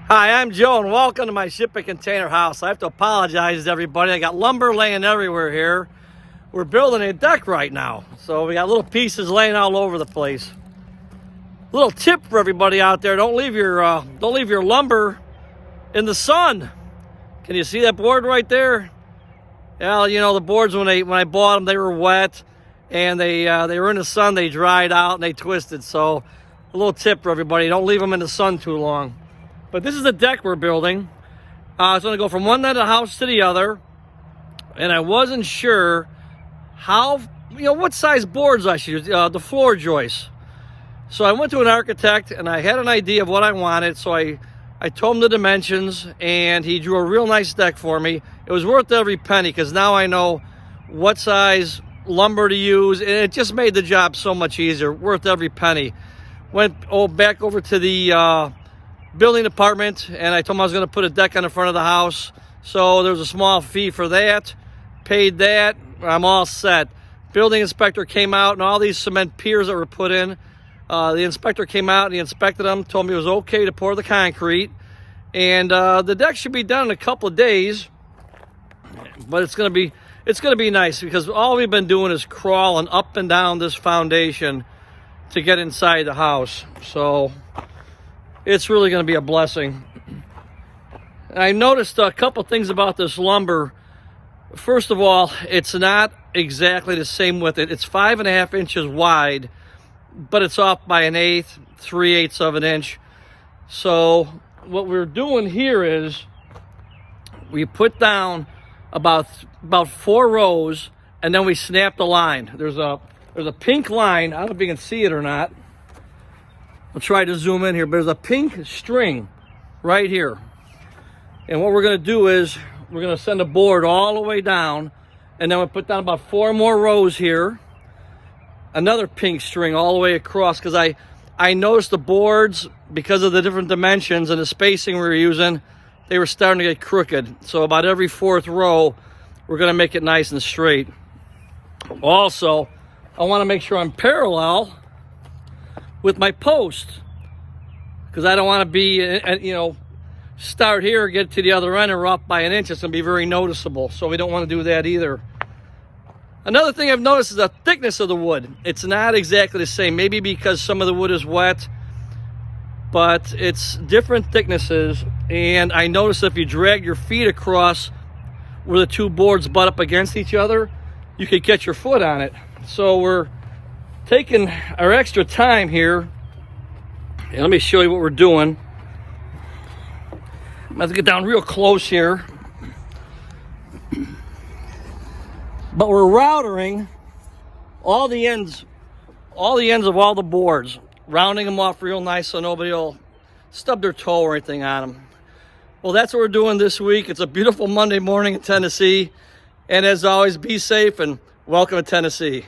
Hi, I'm Joe, and welcome to my shipping container house. I have to apologize to everybody. I got lumber laying everywhere here. We're building a deck right now, so we got little pieces laying all over the place. Little tip for everybody out there: don't leave your lumber in the sun. Can you see that board right there? Well, you know the boards when I bought them, they were wet, and they were in the sun. They dried out and they twisted. So, a little tip for everybody: don't leave them in the sun too long. But this is the deck we're building. It's going to go from one end of the house to the other. And I wasn't sure what size boards I should use, the floor joists. So I went to an architect and I had an idea of what I wanted. So I told him the dimensions and he drew a real nice deck for me. It was worth every penny because now I know what size lumber to use. And it just made the job so much easier, worth every penny. Went back over to the building department and I told him I was going to put a deck on the front of the house, so there was a small fee for that. Paid that, I'm all set. Building inspector came out and all these cement piers that were put in, the inspector came out and he inspected them, told me it was okay to pour the concrete, and the deck should be done in a couple of days. But it's going to be nice because all we've been doing is crawling up and down this foundation to get inside the house. So it's really going to be a blessing. I noticed a couple things about this lumber. First of all, it's not exactly the same width. It's 5.5 inches wide, but it's off by 1/8, 3/8 of an inch. So what we're doing here is we put down about 4 rows, and then we snap the line. There's a pink line. I don't know if you can see it or not. I'll try to zoom in here, but there's a pink string right here. And what we're going to do is we're going to send a board all the way down, and then we'll put down about 4 more rows here. Another pink string all the way across, because I noticed the boards, because of the different dimensions and the spacing we were using, they were starting to get crooked. So about every 4th row, we're going to make it nice and straight. Also, I want to make sure I'm parallel with my post, because I don't want to be, start here, get to the other end, and we're off by 1 inch. It's going to be very noticeable, so we don't want to do that either. Another thing I've noticed is the thickness of the wood. It's not exactly the same, maybe because some of the wood is wet, but it's different thicknesses. And I noticed if you drag your feet across where the 2 boards butt up against each other, you could get your foot on it. So we're taking our extra time here, and let me show you what we're doing. I'm going to get down real close here, but we're routering all the ends of all the boards, rounding them off real nice so nobody will stub their toe or anything on them. Well, that's what we're doing this week. It's a beautiful Monday morning in Tennessee, and as always, be safe and welcome to Tennessee.